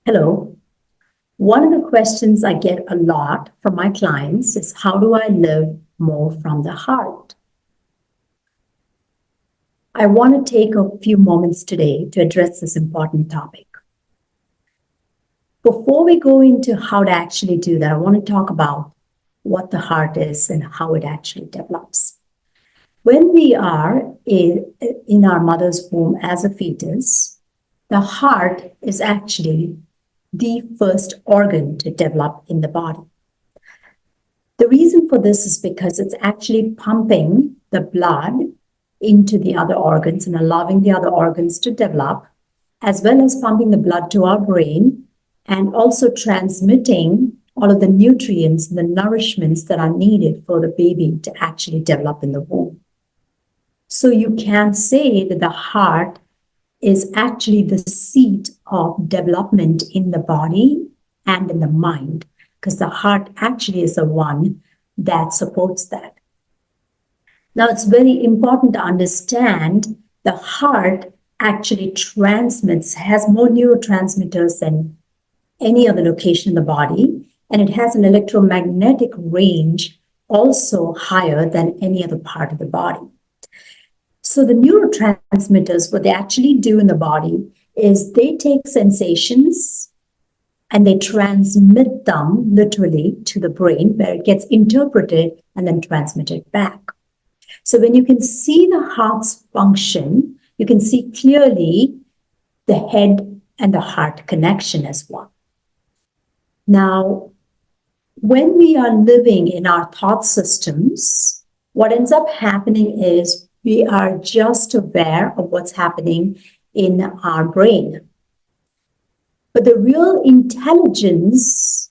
Hello. One of the questions I get a lot from my clients is, how do I live more from the heart? I want to take a few moments today to address this important topic. Before we go into how to actually do that, I want to talk about what the heart is and how it actually develops. When we are in our mother's womb as a fetus, the heart is actually the first organ to develop in the body. The reason for this is because it's actually pumping the blood into the other organs and allowing the other organs to develop, as well as pumping the blood to our brain and also transmitting all of the nutrients and the nourishments that are needed for the baby to actually develop in the womb. So you can say that the heart is actually the seat of development in the body and in the mind, because the heart actually is the one that supports that. Now, it's very important to understand the heart actually has more neurotransmitters than any other location in the body, and it has an electromagnetic range also higher than any other part of the body. So the neurotransmitters, what they actually do in the body is they take sensations and they transmit them literally to the brain, where it gets interpreted and then transmitted back. So when you can see the heart's function, you can see clearly the head and the heart connection as well. Now, when we are living in our thought systems, what ends up happening is we are just aware of what's happening in our brain. But the real intelligence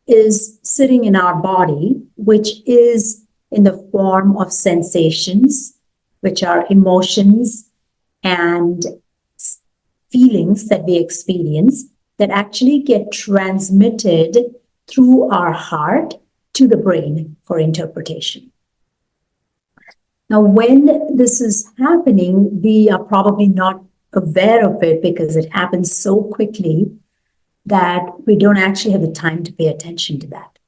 is sitting in our body, which is in the form of sensations, which are emotions and feelings that we experience that actually get transmitted through our heart to the brain for interpretation. Now, when this is happening, we are probably not aware of it because it happens so quickly that we don't actually have the time to pay attention to that.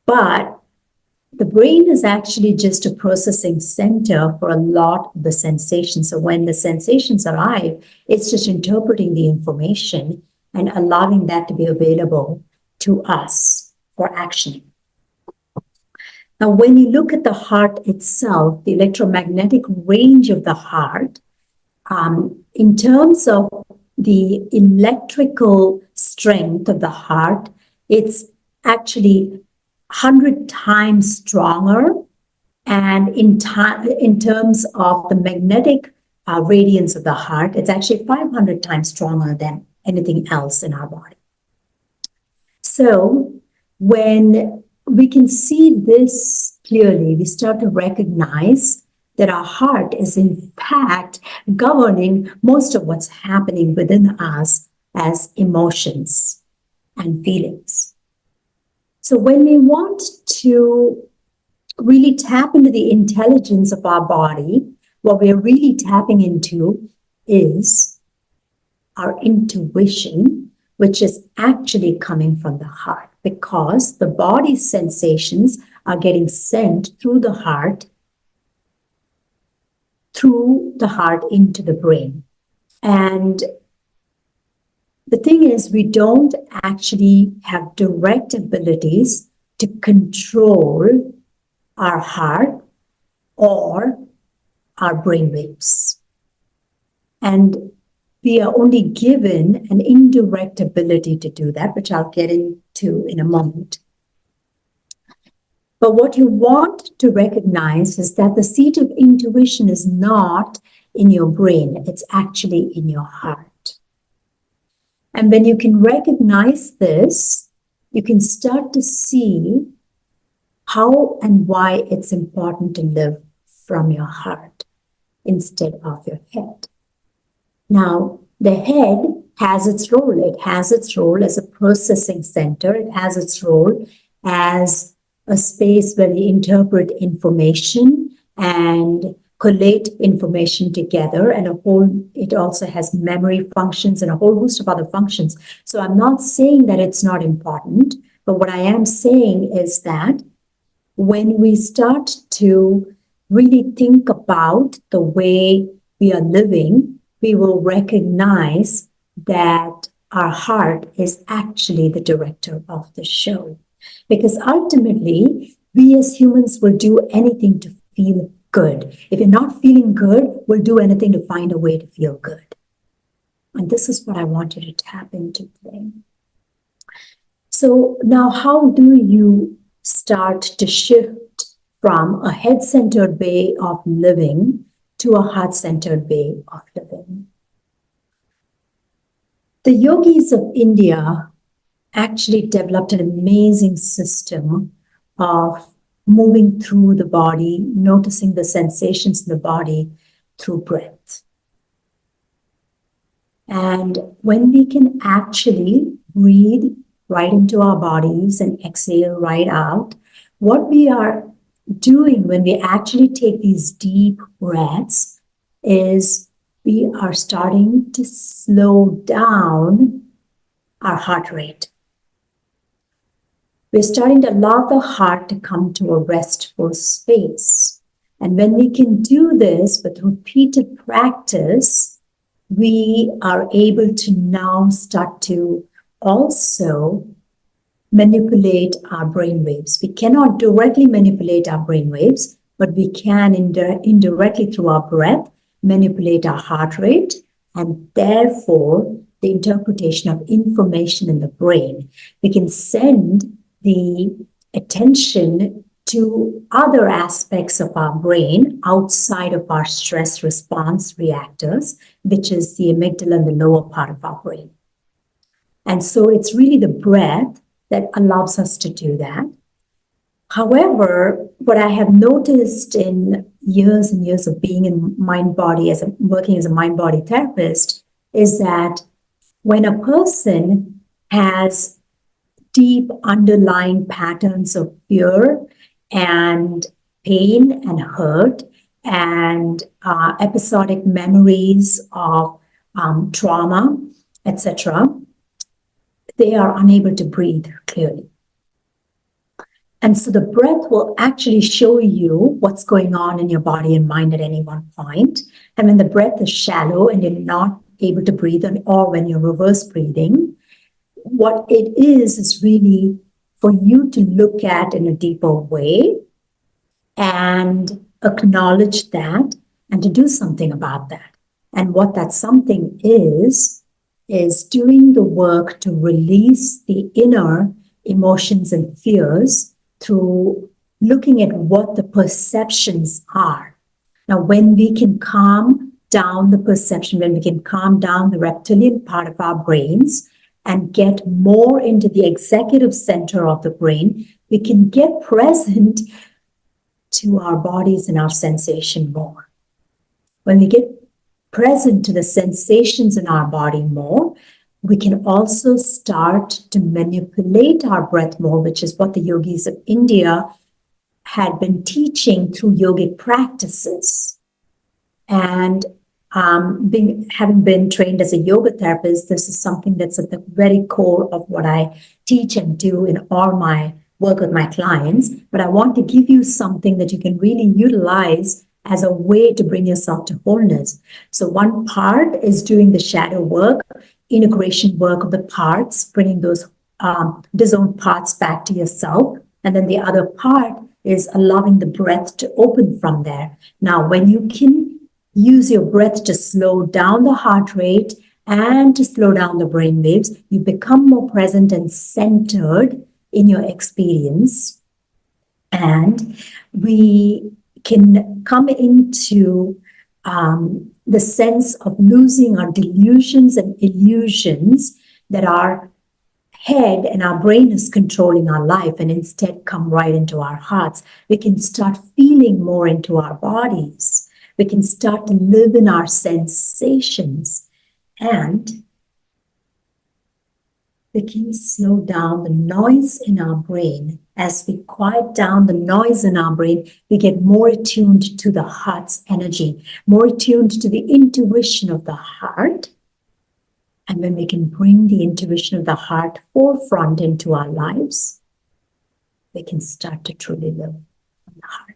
But the brain is actually just a processing center for a lot of the sensations. So when the sensations arrive, it's just interpreting the information and allowing that to be available to us for actioning. Now, when you look at the heart itself, the electromagnetic range of the heart, in terms of the electrical strength of the heart, it's actually 100 times stronger. And in terms of the magnetic radiance of the heart, it's actually 500 times stronger than anything else in our body. So when we can see this clearly, we start to recognize that our heart is in fact governing most of what's happening within us as emotions and feelings. So when we want to really tap into the intelligence of our body, what we're really tapping into is our intuition, which is actually coming from the heart, because the body's sensations are getting sent through the heart into the brain. And the thing is, we don't actually have direct abilities to control our heart or our brain waves. And we are only given an indirect ability to do that, which I'll get into in a moment. But what you want to recognize is that the seat of intuition is not in your brain, it's actually in your heart. And when you can recognize this, you can start to see how and why it's important to live from your heart instead of your head. Now, the head has its role. It has its role as a processing center. It has its role as a space where we interpret information and collate information together, and it also has memory functions and a whole host of other functions. So I'm not saying that it's not important, but what I am saying is that when we start to really think about the way we are living, we will recognize that our heart is actually the director of the show. Because ultimately, we as humans will do anything to feel good. If you're not feeling good, we'll do anything to find a way to feel good. And this is what I want you to tap into today. So now, how do you start to shift from a head-centered way of living to a heart-centered way of living? The yogis of India actually developed an amazing system of moving through the body, noticing the sensations in the body through breath. And when we can actually breathe right into our bodies and exhale right out, what we are doing when we actually take these deep breaths is we are starting to slow down our heart rate. We're starting to allow the heart to come to a restful space. And when we can do this with repeated practice, we are able to now start to also manipulate our brain waves. We cannot directly manipulate our brain waves, but we can indirectly through our breath manipulate our heart rate, and therefore the interpretation of information in the brain. We can send the attention to other aspects of our brain outside of our stress response reactors, which is the amygdala and the lower part of our brain. And so it's really the breath that allows us to do that. However, what I have noticed in years and years of being in mind-body, working as a mind-body therapist, is that when a person has deep underlying patterns of fear and pain and hurt and episodic memories of trauma, etc., they are unable to breathe clearly. And so the breath will actually show you what's going on in your body and mind at any one point. And when the breath is shallow and you're not able to breathe, or when you're reverse breathing, what it is really for you to look at in a deeper way and acknowledge that and to do something about that. And what that something is doing the work to release the inner emotions and fears through looking at what the perceptions are. Now, when we can calm down the perception, when we can calm down the reptilian part of our brains and get more into the executive center of the brain, we can get present to our bodies and our sensation more. When we get present to the sensations in our body more, we can also start to manipulate our breath more, which is what the yogis of India had been teaching through yogic practices. And having been trained as a yoga therapist, this is something that's at the very core of what I teach and do in all my work with my clients. But I want to give you something that you can really utilize as a way to bring yourself to wholeness. So one part is doing the shadow work, integration work of the parts, bringing those disowned parts back to yourself. And then the other part is allowing the breath to open from there. Now, when you can use your breath to slow down the heart rate and to slow down the brain waves, you become more present and centered in your experience. And we can come into the sense of losing our delusions and illusions that our head and our brain is controlling our life, and instead come right into our hearts. We can start feeling more into our bodies. We can start to live in our sensations. And we can slow down the noise in our brain. As we quiet down the noise in our brain, we get more attuned to the heart's energy, more attuned to the intuition of the heart. And when we can bring the intuition of the heart forefront into our lives, we can start to truly live from the heart.